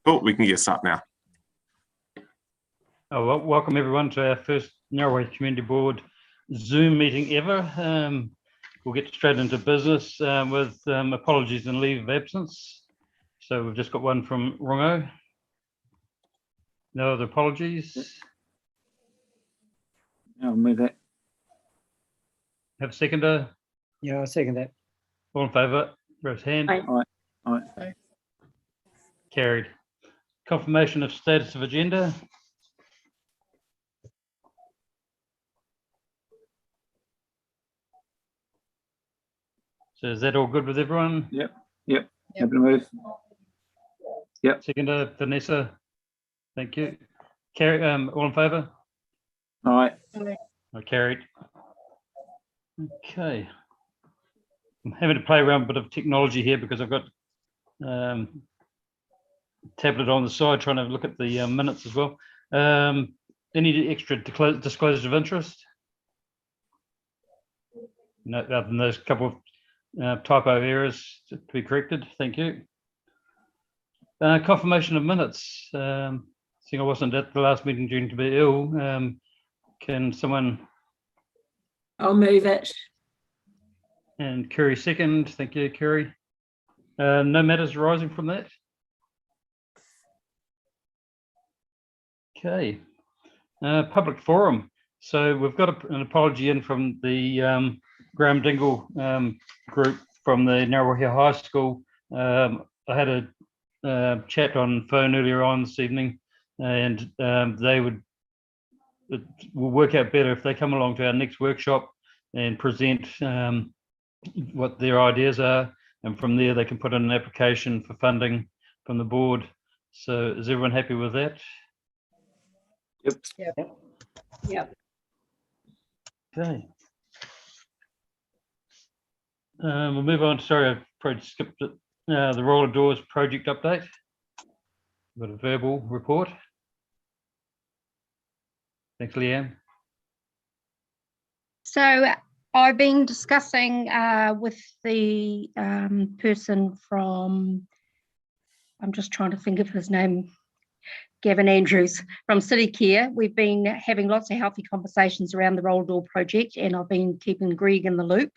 Cool, we can get started now. Oh, well, welcome everyone to our first Ngaruawahia Community Board Zoom meeting ever. We'll get straight into business with apologies and leave of absence. So we've just got one from Rongo. No other apologies. I'll move that. Have a seconder. Yeah, I'll second that. All in favour, raise hand. Aye. Aye. Carried. Confirmation of status of agenda. So is that all good with everyone? Yep. Happy to move. Yep. Seconder, Vanessa. Thank you. Carry. All in favour? Aye. Carried. Okay. I'm having to play around with a bit of technology here because I've got tablet on the side trying to look at the minutes as well. Any extra disclosure of interest? No, other than those couple of typo errors to be corrected. Thank you. Confirmation of minutes. Seeing I wasn't at the last meeting due to be ill, can someone? I'll move it. And Kerry second. Thank you, Kerry. No matters arising from that. Okay. Public forum. So we've got an apology in from the Graham Dingle group from the Ngaruawahia High School. I had a chat on phone earlier on this evening, and it will work out better if they come along to our next workshop and present what their ideas are, and from there they can put in an application for funding from the board. So is everyone happy with that? Yep. Okay. We'll move on. Sorry, I probably skipped it. The roller doors project update. We've got a verbal report. Thanks, Leanne. So I've been discussing with the person from, I'm just trying to think of his name, Gavin Andrews from City Care. We've been having lots of healthy conversations around the roller door project, and I've been keeping Greg in the loop.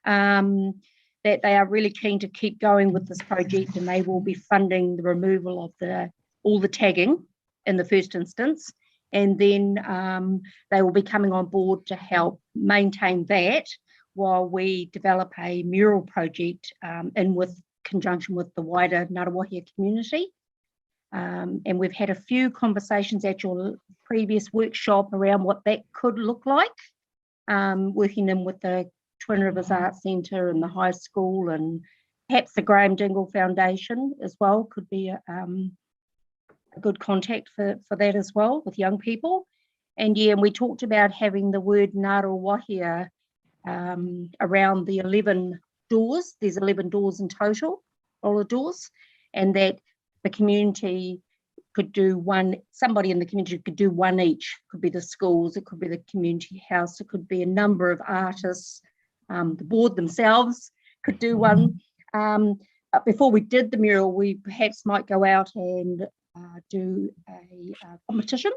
That they are really keen to keep going with this project, and they will be funding the removal of all the tagging in the first instance, and then they will be coming on board to help maintain that while we develop a mural project in conjunction with the wider Ngaruawahia community. And we've had a few conversations at your previous workshop around what that could look like, working in with the Twin Rivers Arts Centre and the high school, and perhaps the Graham Dingle Foundation as well could be a good contact for that as well with young people. And yeah, and we talked about having the word Ngaruawahia around the 11 doors. There's 11 doors in total, roller doors, and that the community could do one, somebody in the community could do one each. It could be the schools, it could be the community house, it could be a number of artists. The board themselves could do one. Before we did the mural, we perhaps might go out and do a competition,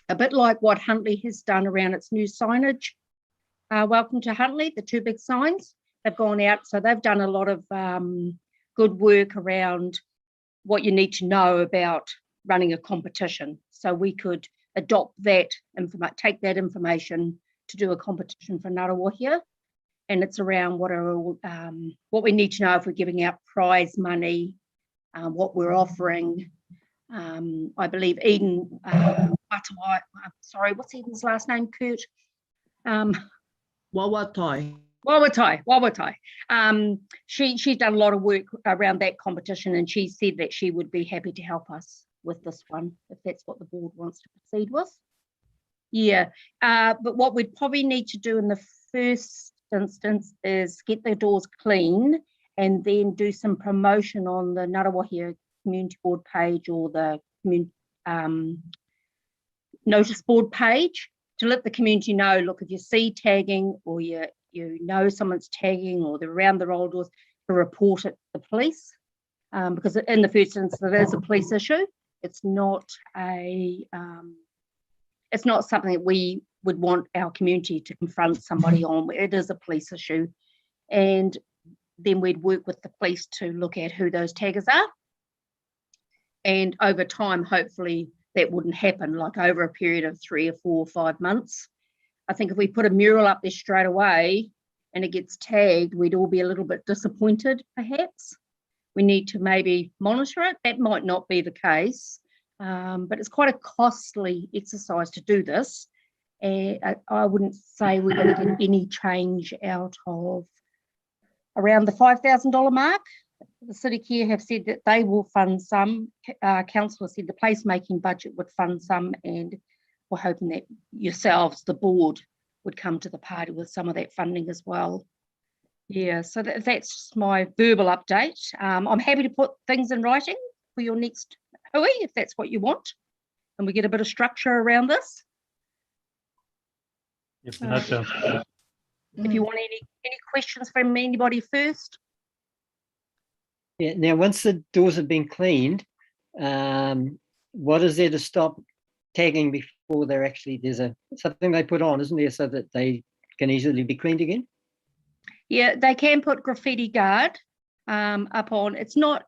a bit like what Huntly has done around its new signage. Welcome to Huntly, the two big signs. They've gone out, so they've done a lot of good work around what you need to know about running a competition. So we could adopt that, take that information to do a competition for Ngaruawahia. And it's around what we need to know if we're giving out prize money, what we're offering. I believe Eden, sorry, what's Eden's last name, Kurt? Wawatai. She's done a lot of work around that competition, and she said that she would be happy to help us with this one, if that's what the board wants to proceed with. Yeah, but what we'd probably need to do in the first instance is get the doors clean and then do some promotion on the Ngaruawahia community board page or the notice board page to let the community know, look, if you see tagging or you know someone's tagging or they're around the roller doors, to report it to the police. because in the first instance, it is a police issue. It's not something that we would want our community to confront somebody on. It is a police issue. And then we'd work with the police to look at who those taggers are. And over time, hopefully that wouldn't happen, like over a period of 3 or 4 or 5 months. I think if we put a mural up there straight away and it gets tagged, we'd all be a little bit disappointed, perhaps. We need to maybe monitor it. That might not be the case, but it's quite a costly exercise to do this. And I wouldn't say we're going to get any change out of around the $5,000 mark. The City Care have said that they will fund some. Councillor said the placemaking budget would fund some, and we're hoping that yourselves, the board, would come to the party with some of that funding as well. Yeah, so that's just my verbal update. I'm happy to put things in writing for your next hui, if that's what you want, and we get a bit of structure around this. Yep, that sounds good. If you want any questions from anybody first. Yeah. Now, once the doors have been cleaned, what is there to stop tagging before they're actually, there's something they put on, isn't there, so that they can easily be cleaned again? Yeah, they can put graffiti guard up on. It's not,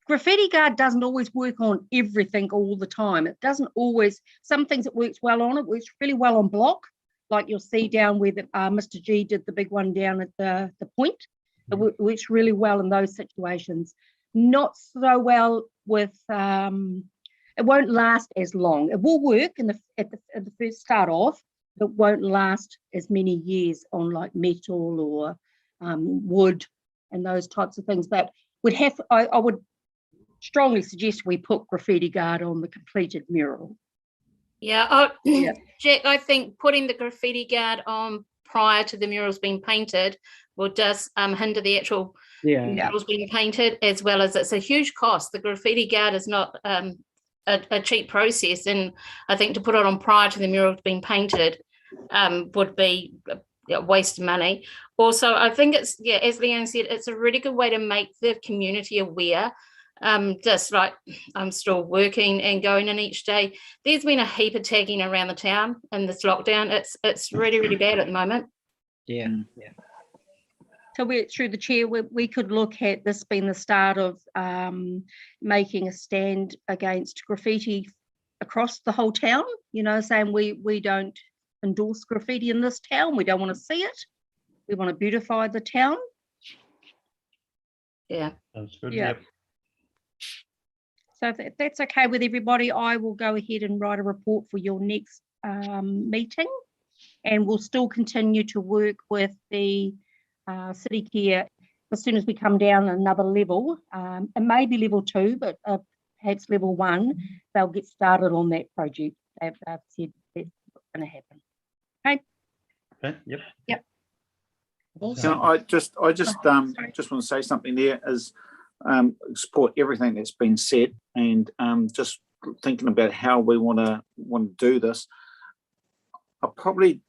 graffiti guard doesn't always work on everything all the time. It doesn't always, some things it works well on. It works really well on block, like you'll see down where Mr. G did the big one down at the point. It works really well in those situations. Not so well with, it won't last as long. It will work at the first start off, but won't last as many years on like metal or wood and those types of things. But I would strongly suggest we put graffiti guard on the completed mural. Yeah, Yeah. Jack, I think putting the graffiti guard on prior to the murals being painted will just hinder the actual murals being painted, as well as it's a huge cost. The graffiti guard is not a cheap process, and I think to put it on prior to the murals being painted would be a waste of money. Also, I think it's, yeah, as Leanne said, it's a really good way to make the community aware. Just like I'm still working and going in each day, there's been a heap of tagging around the town in this lockdown. It's really, really bad at the moment. Yeah. So through the chair, we could look at this being the start of making a stand against graffiti across the whole town, you know, saying we don't endorse graffiti in this town. We don't want to see it. We want to beautify the town. Yeah. Sounds good. Yeah. Yep. So if that's okay with everybody, I will go ahead and write a report for your next meeting, and we'll still continue to work with the City Care as soon as we come down another level. It may be level 2, but perhaps level 1, they'll get started on that project. They've said that's what's going to happen. Okay. Okay. Yep. Yep. I just want to say something there is support everything that's been said, and just thinking about how we want to do this. I'll probably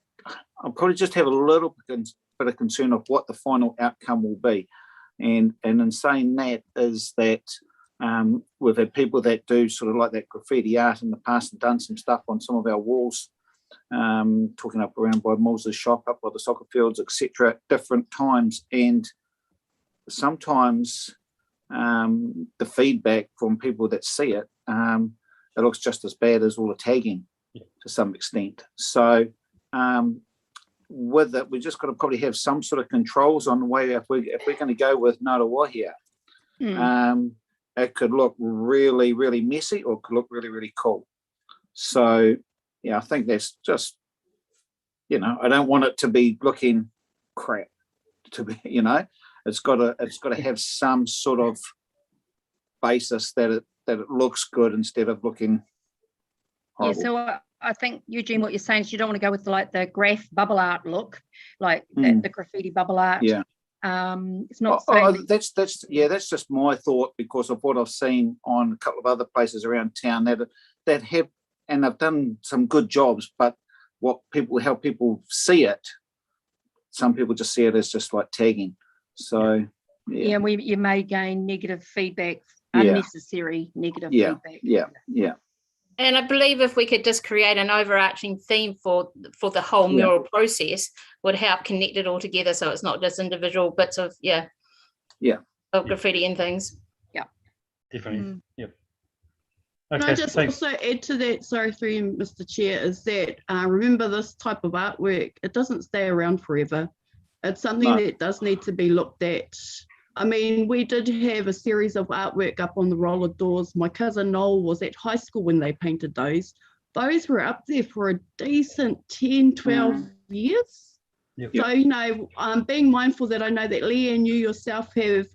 just have a little bit of concern of what the final outcome will be, and in saying that is that we've had people that do sort of like that graffiti art in the past and done some stuff on some of our walls, talking up around by Mills's shop, up by the soccer fields, etc. at different times, and sometimes the feedback from people that see it, it looks just as bad as all the tagging to some extent. So with it, we just got to probably have some sort of controls on the way if we're going to go with Ngaruawahia. It could look really, really messy, or it could look really, really cool. So yeah, I think that's just, you know, I don't want it to be looking crap. To be, you know, it's got to have some sort of basis that it looks good instead of looking horrible. Yeah, so I think, Eugene, what you're saying is you don't want to go with the graph bubble art look, like the graffiti bubble art. Yeah. It's not saying that's just my thought, because of what I've seen on a couple of other places around town that have, and they've done some good jobs, but how people see it, some people just see it as just like tagging. So Yeah, you may gain negative feedback, Yeah. unnecessary negative Yeah. feedback. Yeah. And I believe if we could just create an overarching theme for the whole Yeah. mural process would help connect it all together, so it's not just individual bits of of graffiti and things. Definitely. Yep. Can Okay, I just thanks. also add to that, sorry through you, Mr. Chair, is that remember this type of artwork, it doesn't stay around forever. It's something No. that does need to be looked at. I mean, we did have a series of artwork up on the roller doors. My cousin Noel was at high school when they painted those. Those were up there for a decent 10, 12 years. Yep. So, you know, being mindful that I know that Leanne, you yourself have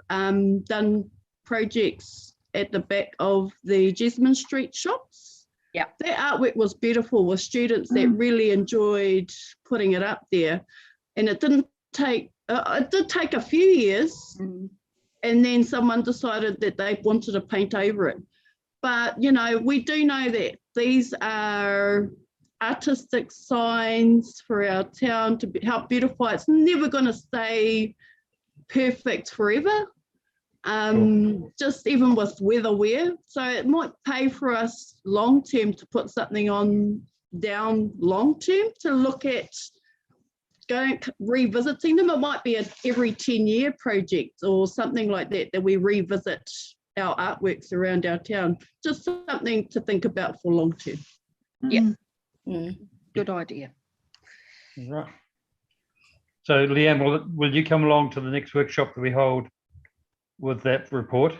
done projects at the back of the Jesmond Street shops. Yeah. That artwork was beautiful with students that really enjoyed putting it up there. And it didn't take, it did take a few years, and then someone decided that they wanted to paint over it. But, you know, we do know that these are artistic signs for our town to help beautify. It's never going to stay perfect forever. Just even with weatherware. So it might pay for us long term to put something on down long term to look at revisiting them. It might be an every 10-year project or something like that, that we revisit our artworks around our town. Just something to think about for long term. Yeah. Good idea. Right. So Leanne, will you come along to the next workshop that we hold with that report?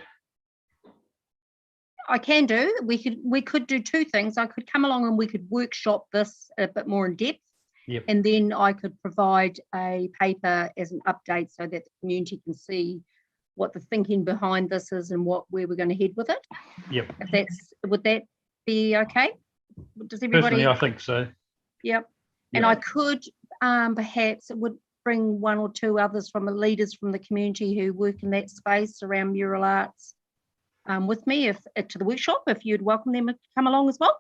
I can do. We could do two things. I could come along and we could workshop this a bit more in depth. Yep. And then I could provide a paper as an update so that the community can see what the thinking behind this is and where we're going to head with it. Yep. Would that be okay? Does everybody? Personally, I think so. Yep. And I could perhaps would bring one or two others from the leaders from the community who work in that space around mural arts with me to the workshop, if you'd welcome them to come along as well.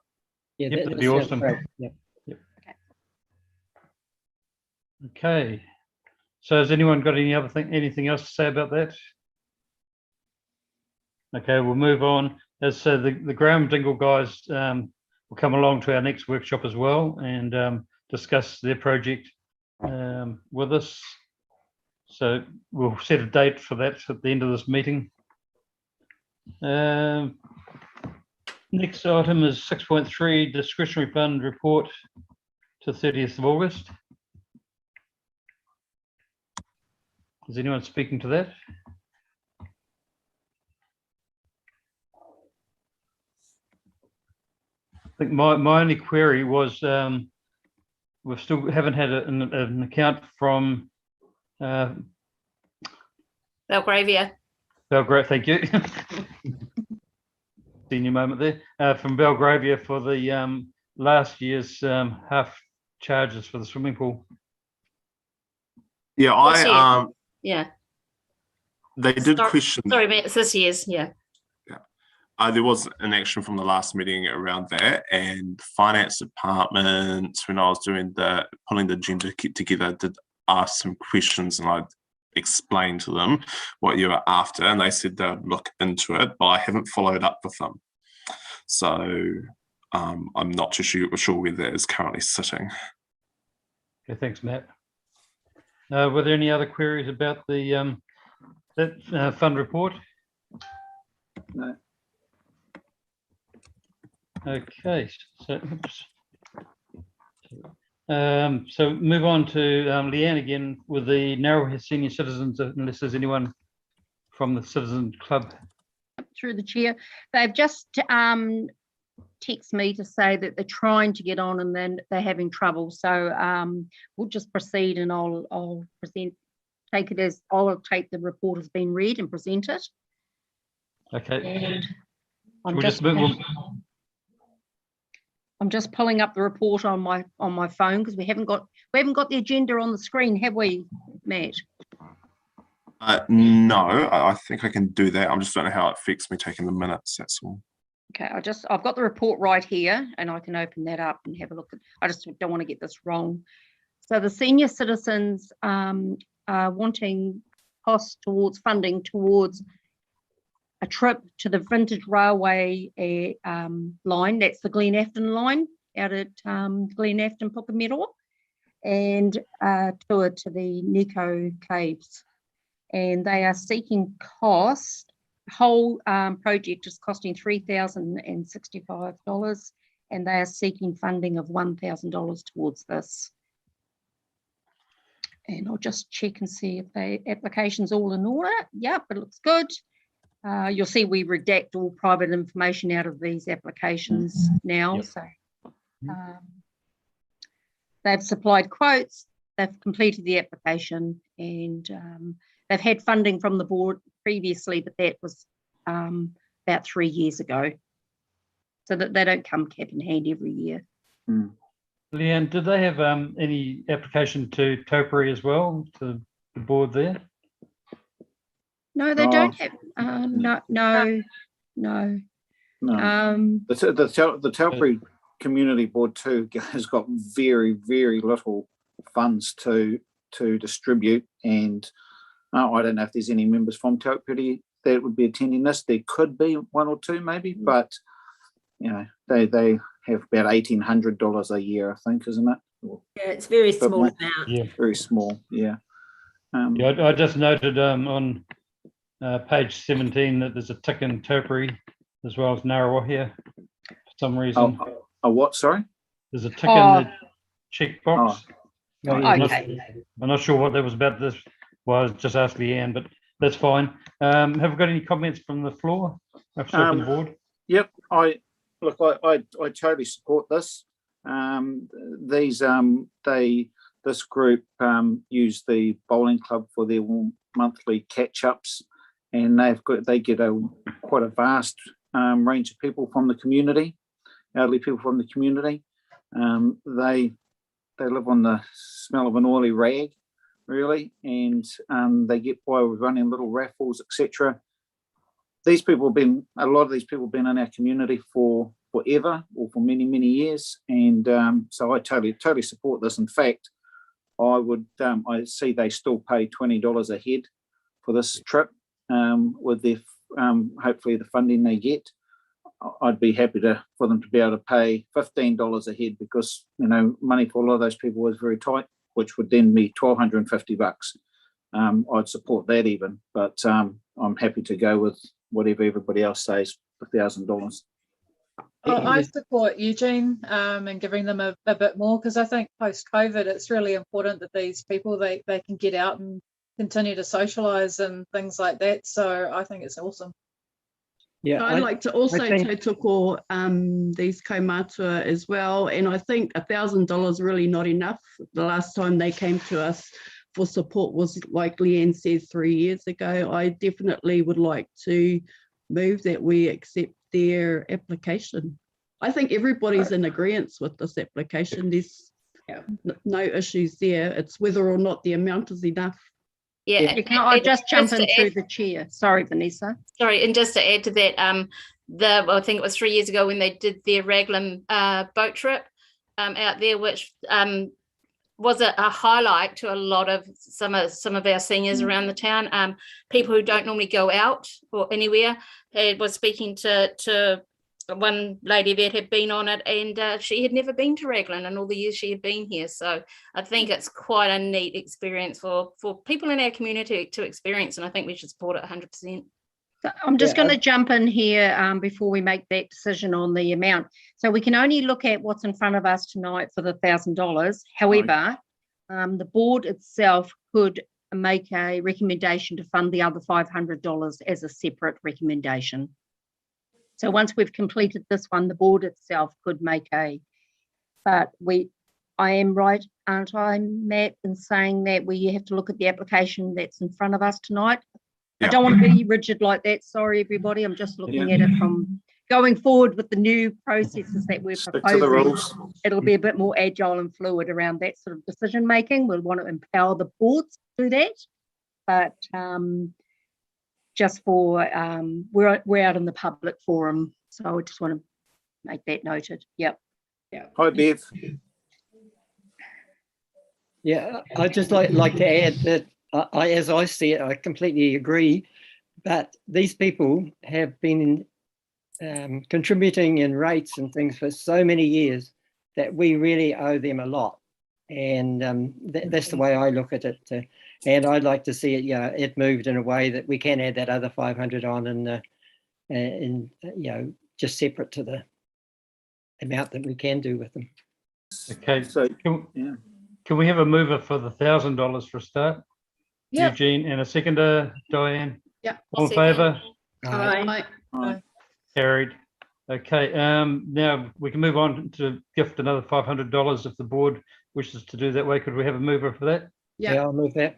Yeah, Yep, that'd be sounds awesome. great. Yeah. Okay. So has anyone got anything else to say about that? Okay, we'll move on. As the Graham Dingle guys will come along to our next workshop as well and discuss their project with us. So we'll set a date for that at the end of this meeting. Next item is 6.3 discretionary fund report to 30th of August. Is anyone speaking to that? I think my only query was we still haven't had an account from Belgravia. Belgravia. Thank you. Senior moment there from Belgravia for the last year's half charges for the swimming pool. Yeah, Yeah. they did question. Sorry, mate, it's this year's. Yeah. There was an action from the last meeting around that, and finance department, when I was doing pulling the agenda together, did ask some questions, and I explained to them what you were after, and they said they'd look into it, but I haven't followed up with them. So I'm not too sure where that is currently sitting. Okay, thanks, Matt. Were there any other queries about the that fund report? No. Okay, so so move on to Leanne again with the Ngaruawahia Senior Citizens, unless there's anyone from the Citizen Club. Through the chair, they've just text me to say that they're trying to get on and then they're having trouble. So we'll just proceed, and I'll take the report as being read and present it. Okay. And I'm just pulling up the report on my phone because we haven't got the agenda on the screen, have we, Matt? No, I think I can do that. I just don't know how it affects me taking the minutes, that's all. Okay, I've got the report right here and I can open that up and have a look at. I just don't want to get this wrong. So the senior citizens are wanting costs towards funding towards a trip to the Vintage Railway line. That's the Glen Afton line out at Glen Afton, Pukemeroa, and a tour to the Nico Caves. And they are seeking cost. The whole project is costing $3,065, and they are seeking funding of $1,000 towards this. And I'll just check and see if the application's all in order. Yep, it looks good. You'll see we redact all private information out of these applications now. Yep. So they've supplied quotes, they've completed the application, and they've had funding from the board previously, but that was about 3 years ago. So that they don't come cap in hand every year. Leanne, did they have any application to Taupo as well, to the board there? No, they don't have. No. The Taupo Community Board too has got very, very little funds to distribute, and I don't know if there's any members from Taupo that would be attending this. There could be one or two maybe, but you know they have about $1,800 a year, I think, isn't it? Yeah, it's very small amount. Yeah, very small. Yeah. I just noted on page 17 that there's a tick in Taupo as well as Ngaruawahia for some reason. Oh, what? Sorry. There's a tick in the checkbox. Okay. I'm not sure what that was about. This was just asked Leanne, but that's fine. Have we got any comments from the floor? From the board? Yep. I totally support this. This group use the bowling club for their monthly catch-ups, and they get quite a vast range of people from the community, elderly people from the community. They live on the smell of an oily rag, really, and they get by with running little raffles, etc. A lot of these people have been in our community for forever, or for many, many years, and so I totally support this. In fact, I see they still pay $20 a head for this trip, with their hopefully the funding they get. I'd be happy for them to be able to pay $15 a head, because money for a lot of those people was very tight, which would then be $1,250. I'd support that even, but I'm happy to go with whatever everybody else says, $1,000. I support Eugene and giving them a bit more, because I think post-COVID it's really important that these people they can get out and continue to socialise and things like that. So I think it's awesome. Yeah, I'd like to also tautoko these kaumatua as well, and I think $1,000 really not enough. The last time they came to us for support was, like Leanne said, 3 years ago. I definitely would like to move that we accept their application. I think everybody's in agreement with this application. There's no issues there. It's whether or not the amount is enough. Yeah, I'll just jump in through the chair. Sorry, Vanessa. Sorry, and just to add to that, I think it was 3 years ago when they did their Raglan boat trip out there, which was a highlight to a lot of some of our seniors around the town. People who don't normally go out or anywhere. I was speaking to one lady that had been on it, and she had never been to Raglan in all the years she had been here. So I think it's quite a neat experience for people in our community to experience, and I think we should support it 100%. So I'm just going to jump in here before we make that decision on the amount. So we can only look at what's in front of us tonight for the $1,000. However, the board itself could make a recommendation to fund the other $500 as a separate recommendation. So once we've completed this one, the board itself could make I am right, aren't I, Matt, in saying that we have to look at the application that's in front of us tonight? I don't want to be rigid like that. Sorry, everybody. I'm just looking at it from going forward with the new processes that we're proposing. It'll be a bit more agile and fluid around that sort of decision making. We'll want to empower the boards to do that, but just for we're out in the public forum, so I just want to make that noted. Yep. Yeah. Hi, Beth. Yeah, I'd just like to add that as I see it, I completely agree. But these people have been contributing in rates and things for so many years that we really owe them a lot. And that's the way I look at it. And I'd like to see it, it moved in a way that we can add that other 500 on and just separate to the amount that we can do with them. Okay, So, can we have a mover for the $1,000 for a start? Yep. Eugene, and a seconder, Diane. Yep. All in favour? Aye. Carried. Okay, now we can move on to gift another $500 if the board wishes to do that way. Could we have a mover for that? Yeah. Yeah, I'll move that.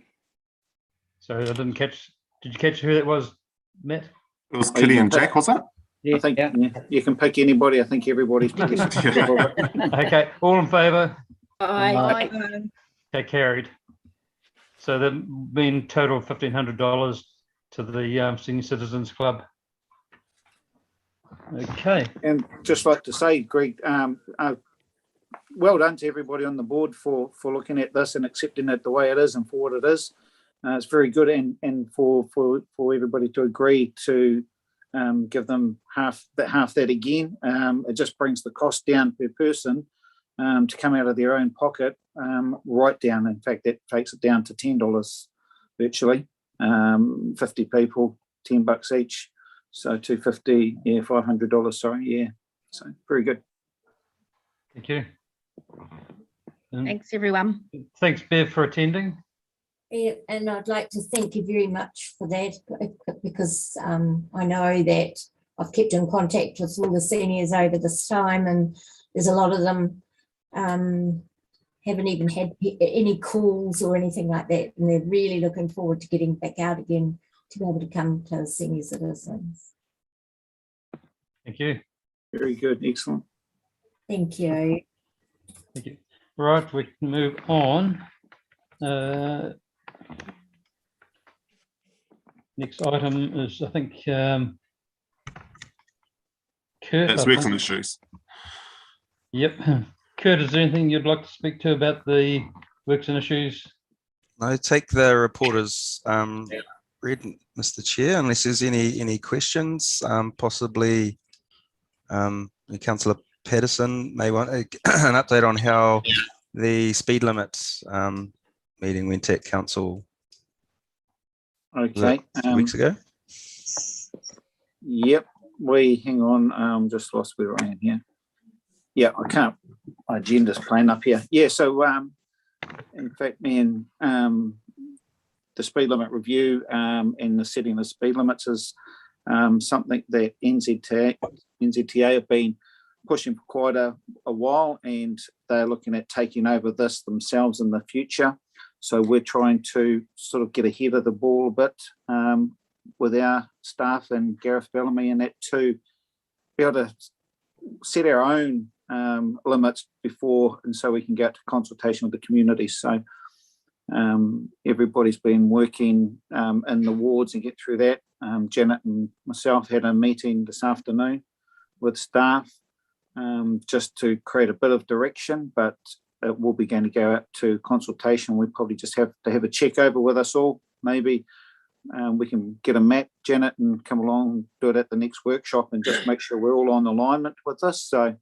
Sorry, I didn't catch. Did you catch who that was, Matt? It was Kitty and Jack, was it? Yeah, I think yeah. you can pick anybody. I think everybody's pretty supportive of it. Okay, all in favour? Aye. Okay, carried. So that mean total $1,500 to the Senior Citizens Club. Okay. And just like to say, Greg, well done to everybody on the board for looking at this and accepting it the way it is and for what it is. It's very good, and for everybody to agree to give them half that again. It just brings the cost down per person to come out of their own pocket right down. In fact, that takes it down to $10 virtually. 50 people, $10 each. So $250, yeah, $500. Sorry, yeah. So very good. Thank you. And Thanks, everyone. thanks, Bev, for attending. Yeah, and I'd like to thank you very much for that, because I know that I've kept in contact with all the seniors over this time, and there's a lot of them haven't even had any calls or anything like that, and they're really looking forward to getting back out again to be able to come to senior citizens. Thank you. Very good. Excellent. Thank you. Thank you. Right, we can move on. Next item is, I think, Kurt. That's I works think. on issues. Yep. Kurt, is there anything you'd like to speak to about the works and issues? No, take the report as read, Mr. Chair, unless there's any questions. Possibly Councillor Patterson may want an update on how the speed limit meeting went at council Okay. 2 weeks ago. Yep. Hang on. Just lost where I am here. Yeah, I can't. My agenda's playing up here. Yeah. So, in fact, me and the speed limit review and the setting of speed limits is something that NZTA have been pushing for quite a while, and they're looking at taking over this themselves in the future. So we're trying to sort of get ahead of the ball a bit with our staff and Gareth Bellamy and that, to be able to set our own limits before, and so we can get to consultation with the community. So everybody's been working in the wards and get through that. Janet and myself had a meeting this afternoon with staff just to create a bit of direction, but it will be going to go out to consultation. We probably just have to have a check over with us all. Maybe we can get a map, Janet, and come along and do it at the next workshop and just make sure we're all on alignment with this. So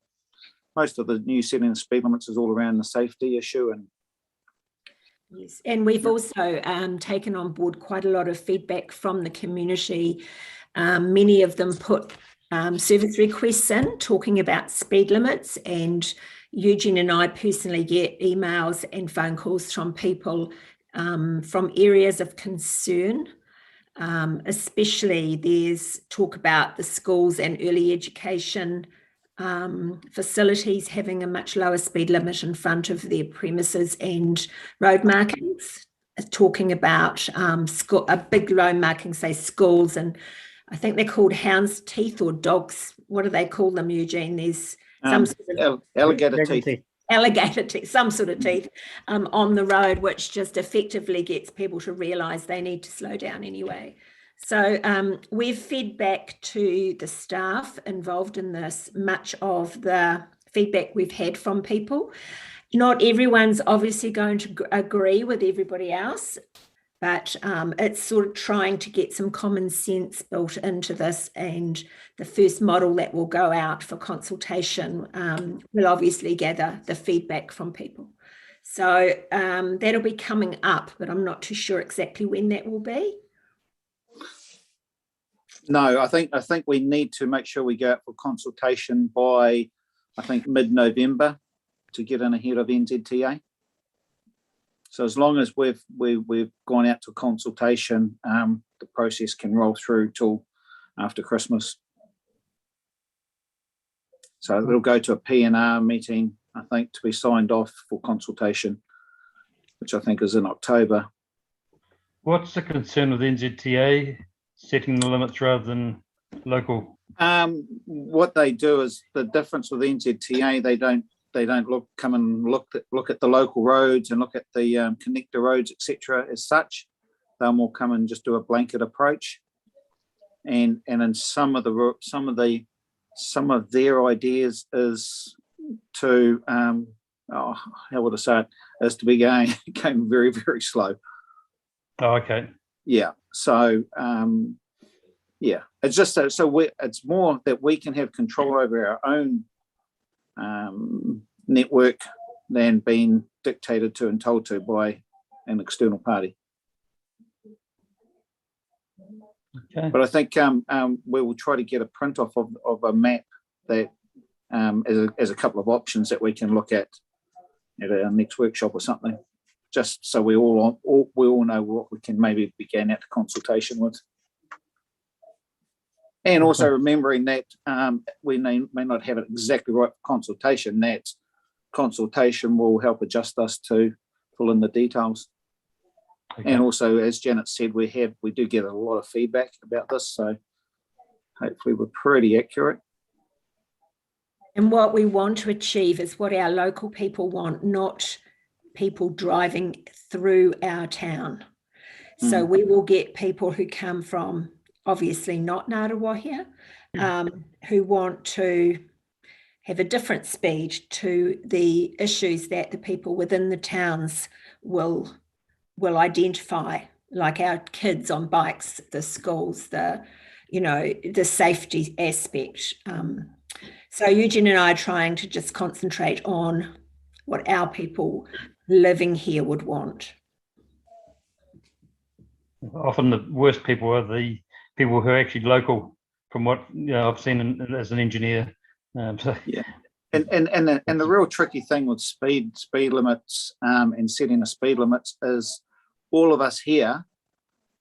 most of the new setting of speed limits is all around the safety issue. And yes, and we've also taken on board quite a lot of feedback from the community. Many of them put service requests in talking about speed limits, and Eugene and I personally get emails and phone calls from people from areas of concern. Especially there's talk about the schools and early education facilities having a much lower speed limit in front of their premises, and road markings, talking about a big road marking, say schools, and I think they're called hound's teeth or dogs. What do they call them, Eugene? There's some sort of alligator teeth. Alligator teeth, some sort of teeth on the road, which just effectively gets people to realise they need to slow down anyway. So we've fed back to the staff involved in this much of the feedback we've had from people. Not everyone's obviously going to agree with everybody else, but it's sort of trying to get some common sense built into this, and the first model that will go out for consultation will obviously gather the feedback from people. So that'll be coming up, but I'm not too sure exactly when that will be. No, I think we need to make sure we go out for consultation by, I think, mid-November to get in ahead of NZTA. So as long as we've gone out to consultation, the process can roll through till after Christmas. So it'll go to a P&R meeting, I think, to be signed off for consultation, which I think is in October. What's the concern with NZTA setting the limits rather than local? What they do is, the difference with NZTA, they don't come and look at the local roads and look at the connector roads, etc. as such. They'll more come and just do a blanket approach, and in some of their ideas is to how would I say it, is to be going very, very slow. Oh, okay. Yeah. So yeah, it's just it's more that we can have control over our own network than being dictated to and told to by an external party. Okay. But I think we will try to get a print off of a map that as a couple of options that we can look at our next workshop or something, just so we all know what we can maybe begin at the consultation with. And also remembering that we may not have it exactly right for consultation, that consultation will help adjust us to fill in the details. Okay. And also, as Janet said, we do get a lot of feedback about this, so hopefully we're pretty accurate. And what we want to achieve is what our local people want, not people driving through our town. So we will get people who come from, obviously not Ngaruawahia, who want to have a different speed to the issues that the people within the towns will identify, like our kids on bikes, the schools, the safety aspect. So Eugene and I are trying to just concentrate on what our people living here would want. Often the worst people are the people who are actually local, from what I've seen as an engineer. So. Yeah, and the real tricky thing with speed limits and setting the speed limits is all of us here,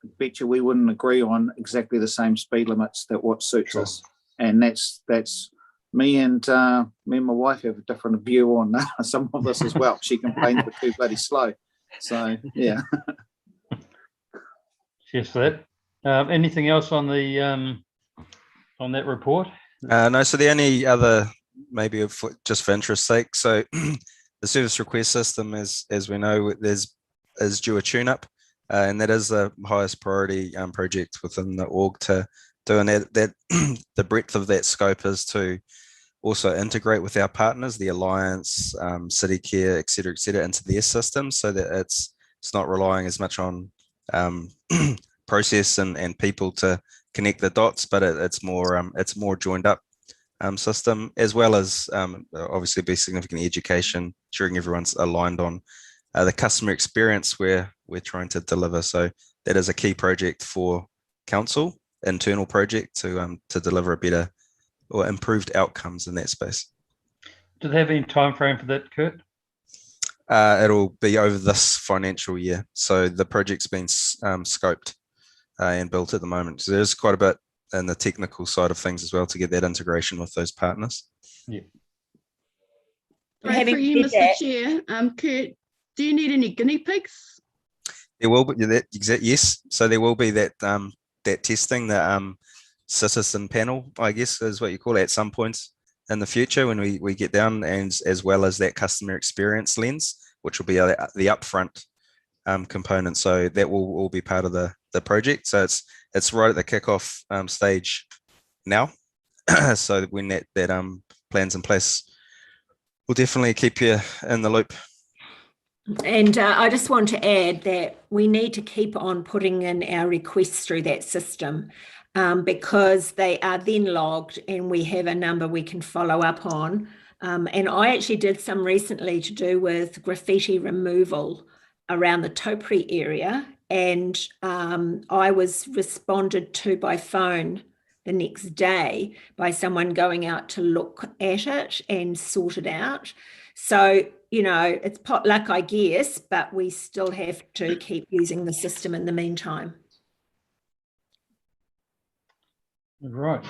I bet you we wouldn't agree on exactly the same speed limits that what suits us, and that's me and my wife have a different view on some of this as well. She complains we're too bloody slow. So yeah. Cheers for that. Anything else on the on that report? No. So the only other, maybe just for interest's sake, so the service request system, as we know, is due a tune-up, and that is the highest priority project within the org to do. And that the breadth of that scope is to also integrate with our partners, the Alliance, City Care, et cetera, into their systems, so that it's not relying as much on process and people to connect the dots, but it's more joined up system, as well as obviously be significant education, ensuring everyone's aligned on the customer experience we're trying to deliver. So that is a key project for council, internal project to deliver a better or improved outcomes in that space. Do they have any time frame for that, Kurt? It'll be over this financial year. So the project's been scoped and built at the moment. So there's quite a bit in the technical side of things as well to get that integration with those partners. Yeah. For you, Mr. Chair, Kurt, do you need any guinea pigs? There will be that. Yes. So there will be that testing, the citizen panel, I guess is what you call it, at some points in the future when we get down, and as well as that customer experience lens, which will be the upfront component. So that will all be part of the project. So it's right at the kickoff stage now. So when that plan's in place, we'll definitely keep you in the loop. And I just want to add that we need to keep on putting in our requests through that system because they are then logged and we have a number we can follow up on. And I actually did some recently to do with graffiti removal around the Topri area. And I was responded to by phone the next day by someone going out to look at it and sort it out. So, you know, it's potluck, I guess, but we still have to keep using the system in the meantime. Right.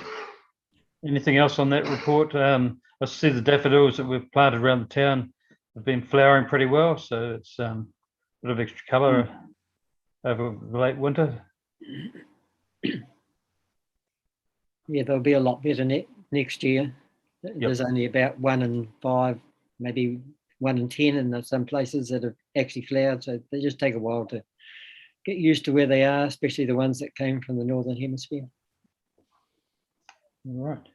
Anything else on that report? I see the daffodils that we've planted around the town have been flowering pretty well, so it's a bit of extra colour over the late winter. Yeah, they'll be a lot better next year. There's only about 1 in 5, maybe 1 in 10 in some places that have actually flowered, so they just take a while to get used to where they are, especially the ones that came from the Northern Hemisphere. All right.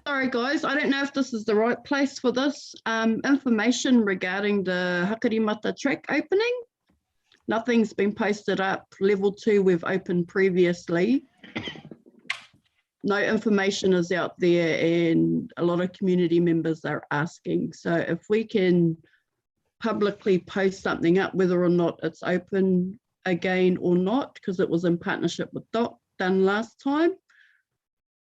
Sorry guys, I don't know if this is the right place for this. Information regarding the Hakarimata Track opening. Nothing's been posted up. Level 2 we've opened previously. No information is out there and a lot of community members are asking. So if we can publicly post something up, whether or not it's open again or not, because it was in partnership with DOC done last time,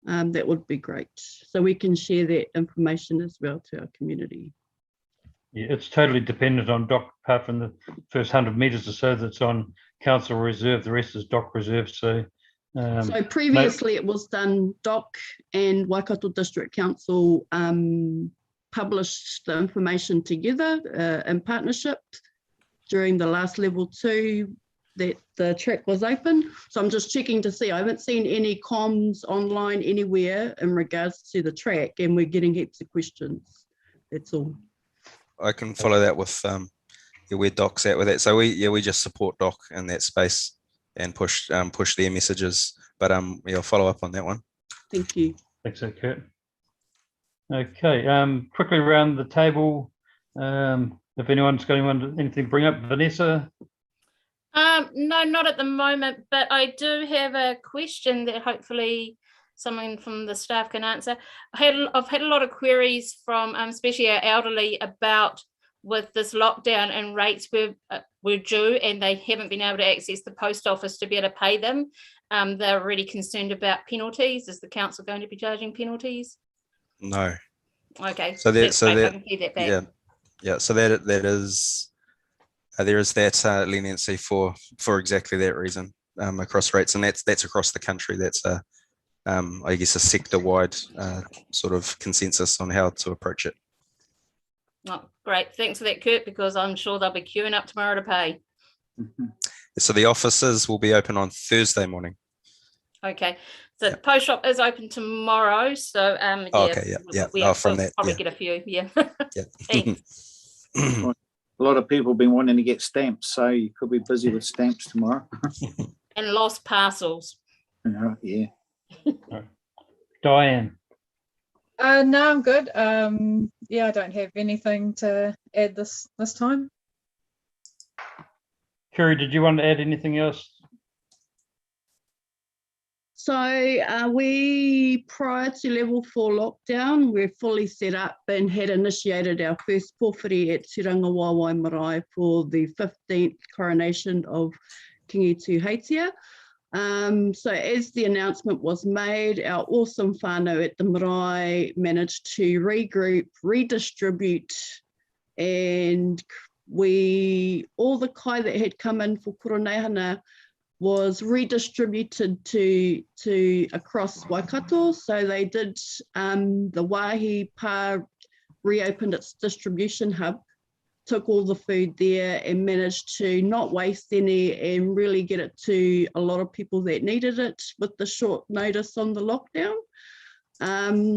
that would be great. So we can share that information as well to our community. Yeah, it's totally dependent on DOC, apart from the first 100 metres or so that's on council reserve, the rest is DOC reserve. So previously it was done, DOC and Waikato District Council published the information together in partnership during the last level 2 that the track was open. So I'm just checking to see. I haven't seen any comms online anywhere in regards to the track, and we're getting heaps of questions. That's all. I can follow that with where DOC's at with that. So we just support DOC in that space and push their messages. But I'll follow up on that one. Thank you. Thanks, Kurt. Okay, quickly around the table. If anyone's got anything to bring up, Vanessa. No, not at the moment, but I do have a question that hopefully someone from the staff can answer. I've had a lot of queries from especially our elderly about with this lockdown and rates were due and they haven't been able to access the post office to be able to pay them. They're really concerned about penalties. Is the council going to be charging penalties? No. Okay. So that yeah. So that is there is that leniency for exactly that reason across rates, and that's across the country. That's I guess a sector-wide sort of consensus on how to approach it. Oh, great. Thanks for that, Kurt, because I'm sure they'll be queuing up tomorrow to pay. So the offices will be open on Thursday morning. Okay. So the post shop is open tomorrow. So okay, we'll from that, probably get a few. Yeah. Thanks. A lot of people have been wanting to get stamps, so you could be busy with stamps tomorrow. And lost parcels. Yeah. Diane. No, I'm good. Yeah, I don't have anything to add this time. Kerry, did you want to add anything else? So we, prior to level 4 lockdown, we're fully set up and had initiated our first pōwhiri at Te Ngaruawahia Marae for the 15th coronation of Kingi Tū Heitia. So as the announcement was made, our awesome whānau at the marae managed to regroup, redistribute, and all the kai that had come in for Koroneihana was redistributed to across Waikato. So they did, the Wāhi Pā reopened its distribution hub, took all the food there and managed to not waste any and really get it to a lot of people that needed it with the short notice on the lockdown.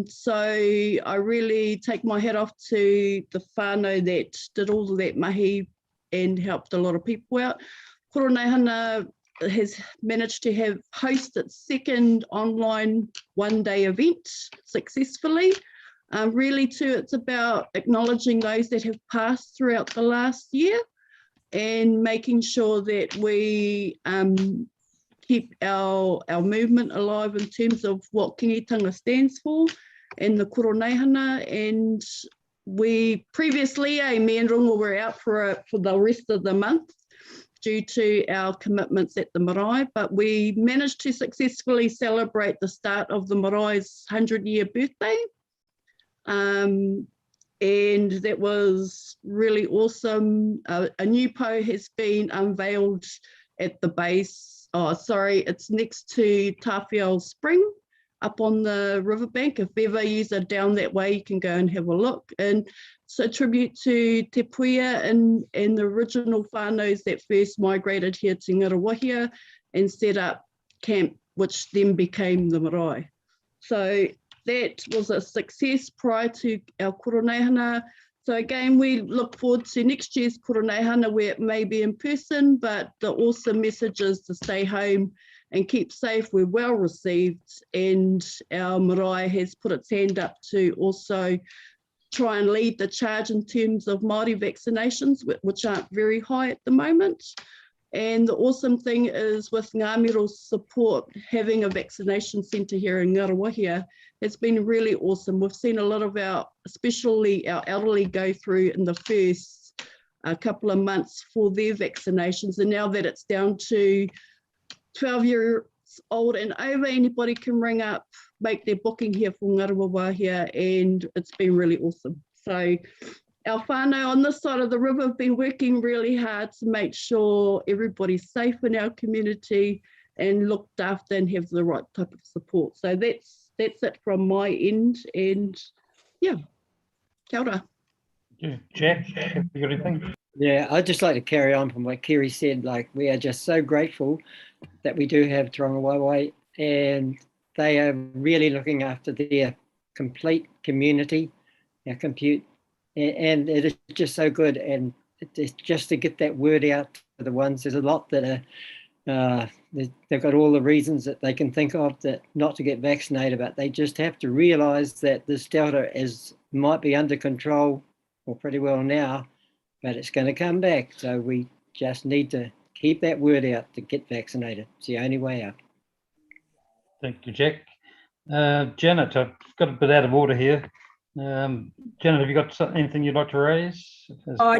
So I really take my hat off to the whānau that did all of that mahi and helped a lot of people out. Koroneihana has managed to host its second online one-day event successfully. Really too, it's about acknowledging those that have passed throughout the last year and making sure that we keep our movement alive in terms of what Kingitanga stands for and the Koroneihana. And we previously, me and Runga were out for the rest of the month due to our commitments at the marae, but we managed to successfully celebrate the start of the marae's 100-year birthday. And that was really awesome. A new po has been unveiled at the base. Oh, sorry, it's next to Tawhiao Spring up on the riverbank. If ever you're down that way, you can go and have a look. And so tribute to Te Puia and the original whānaus that first migrated here to Ngaruawahia and set up camp, which then became the marae. So that was a success prior to our Koroneihana. So again, we look forward to next year's Koroneihana where it may be in person, but the awesome message is to stay home and keep safe. We're well received, and our marae has put its hand up to also try and lead the charge in terms of Māori vaccinations, which aren't very high at the moment. And the awesome thing is with Ngāmiro's support, having a vaccination centre here in Ngaruawahia has been really awesome. We've seen a lot of especially our elderly go through in the first couple of months for their vaccinations. And now that it's down to 12 years old and over, anybody can ring up, make their booking here for Ngaruawahia, and it's been really awesome. So our whānau on this side of the river have been working really hard to make sure everybody's safe in our community and looked after and have the right type of support. So that's it from my end, and yeah, kia ora. Yeah, Jack, have you got anything? Yeah, I'd just like to carry on from what Kerry said. Like, we are just so grateful that we do have Te Ranga Waiwai, and they are really looking after their complete community, our compute, and it is just so good. And it's just to get that word out to the ones, there's a lot that are, they've got all the reasons that they can think of that not to get vaccinated, but they just have to realise that this Delta might be under control, or pretty well now, but it's going to come back. So we just need to keep that word out to get vaccinated. It's the only way out. Thank you, Jack. Janet, I've got a bit out of order here. Janet, have you got anything you'd like to raise?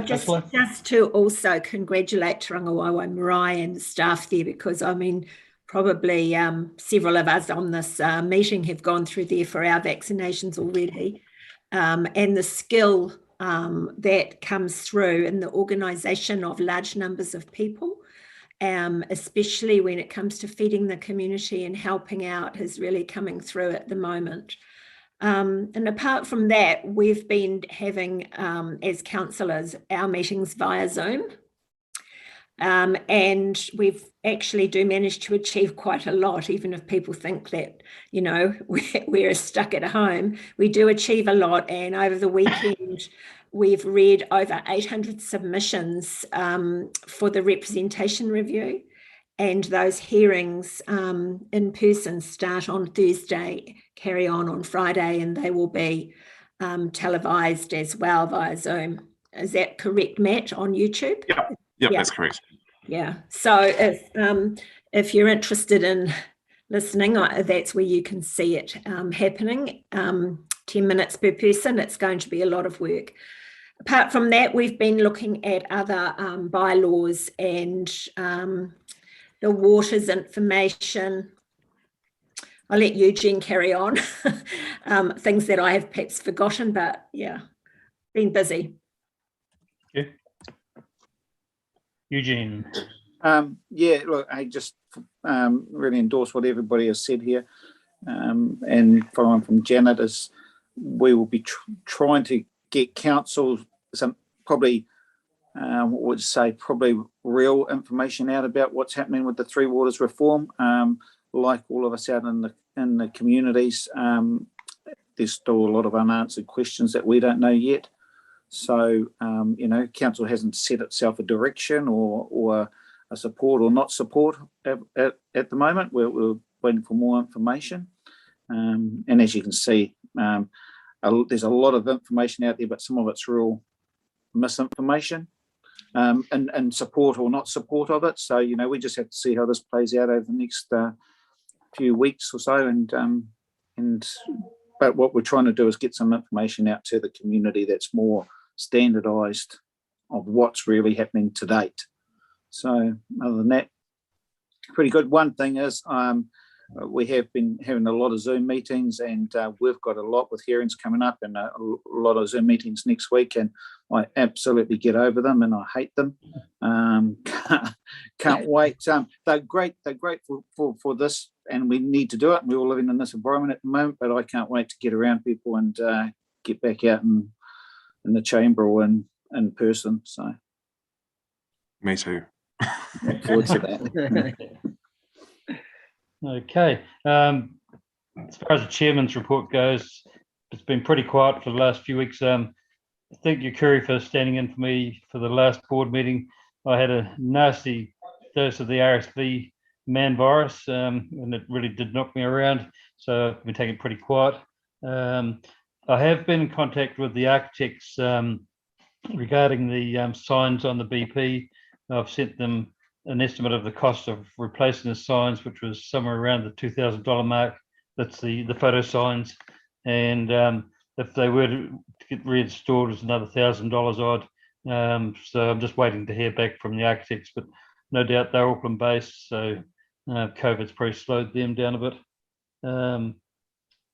Just to also congratulate Te Ranga Waiwai Marae and the staff there, because I mean, probably several of us on this meeting have gone through there for our vaccinations already, and the skill that comes through in the organisation of large numbers of people, especially when it comes to feeding the community and helping out, is really coming through at the moment. And apart from that, we've been having, as councillors, our meetings via Zoom. And we've actually do manage to achieve quite a lot, even if people think that, you know, we're stuck at home. We do achieve a lot. And over the weekend, we've read over 800 submissions for the representation review. And those hearings in person start on Thursday, carry on Friday, and they will be televised as well via Zoom. Is that correct, Matt, on YouTube? Yeah, that's correct. Yeah, so if you're interested in listening, that's where you can see it happening. 10 minutes per person. It's going to be a lot of work. Apart from that, we've been looking at other bylaws and the waters information. I'll let Eugene carry on. Things that I have perhaps forgotten, but yeah, been busy. Yeah. Eugene. Yeah, look, I just really endorse what everybody has said here. And following from Janet, is we will be trying to get council some probably what would you say, probably real information out about what's happening with the Three Waters reform. Like all of us out in the communities, there's still a lot of unanswered questions that we don't know yet. So, you know, council hasn't set itself a direction or a support or not support at the moment. We're waiting for more information. And as you can see, there's a lot of information out there, but some of it's real misinformation, and support or not support of it. So, you know, we just have to see how this plays out over the next few weeks or so. But what we're trying to do is get some information out to the community that's more standardized of what's really happening to date. So other than that, pretty good. One thing is we have been having a lot of Zoom meetings, and we've got a lot with hearings coming up and a lot of Zoom meetings next week, and I absolutely get over them and I hate them. Can't wait. They're great for this, and we need to do it. We're all living in this environment at the moment, but I can't wait to get around people and get back out in the chamber or in person. So Me too. look forward to that. Okay. As far as the chairman's report goes, it's been pretty quiet for the last few weeks. Thank you, Kerry, for standing in for me for the last board meeting. I had a nasty dose of the RSV man virus, and it really did knock me around. So I've been taking it pretty quiet. I have been in contact with the architects regarding the signs on the BP. I've sent them an estimate of the cost of replacing the signs, which was somewhere around the $2,000 mark. That's the photo signs. And if they were to get reinstalled, it's another $1,000 odd. So I'm just waiting to hear back from the architects, but no doubt they're Auckland based, so COVID's probably slowed them down a bit.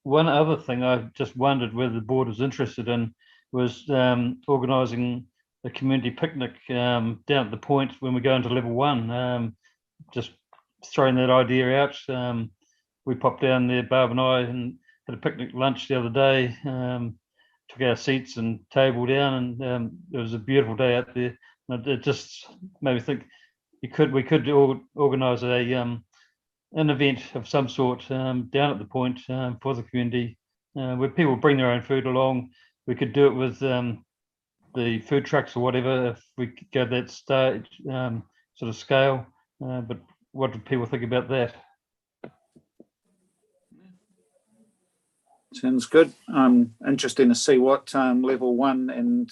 One other thing I just wondered whether the board was interested in was organising a community picnic down at the point when we go into level 1. Just throwing that idea out. We popped down there, Barb and I, and had a picnic lunch the other day. Took our seats and table down, and it was a beautiful day out there. And it just made me think we could organise an event of some sort down at the point for the community, where people bring their own food along. We could do it with the food trucks or whatever, if we could go that stage sort of scale. But what do people think about that? Sounds good. Interesting to see what level 1 and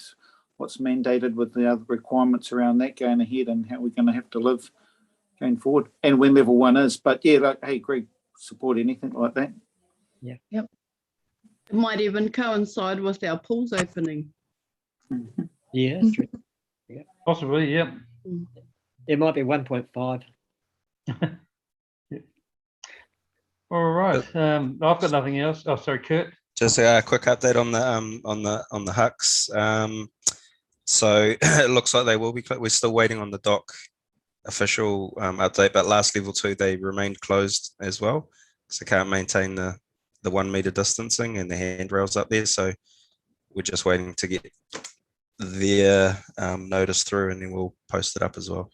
what's mandated with the other requirements around that going ahead, and how we're going to have to live going forward, and when level 1 is. But yeah, like, hey, Greg, support anything like that. Yeah. Yep. It might even coincide with our pools opening. Mm-hmm. Yeah, that's true. Yeah. Possibly, yeah. It might be 1.5. All right. I've got nothing else. Oh, sorry, Kurt. Just a quick update on the hucks. So it looks like they will be. We're still waiting on the doc official update, but last level 2 they remained closed as well, so they can't maintain the 1 meter distancing and the handrails up there. So we're just waiting to get their notice through, and then we'll post it up as well.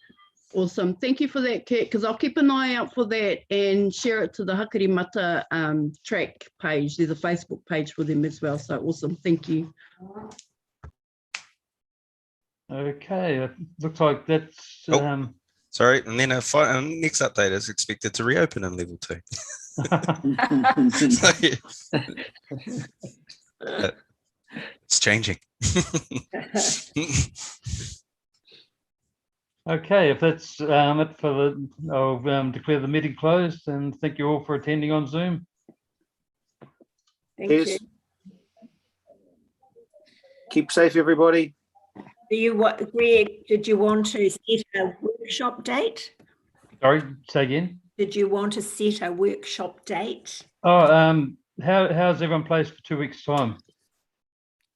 Awesome. Thank you for that, Kurt, because I'll keep an eye out for that and share it to the Hakarimata Track page. There's a Facebook page for them as well. So awesome. Thank you. Okay. It looks like that's... Sorry, and then a next update is expected to reopen in level 2. It's changing. Okay, if that's it for the, I'll declare the meeting closed, and thank you all for attending on Zoom. Thank Yes. you. Keep safe, everybody. Greg, did you want to set a workshop date? Sorry, say again. Did you want to set a workshop date? Oh, how's everyone placed for 2 weeks' time?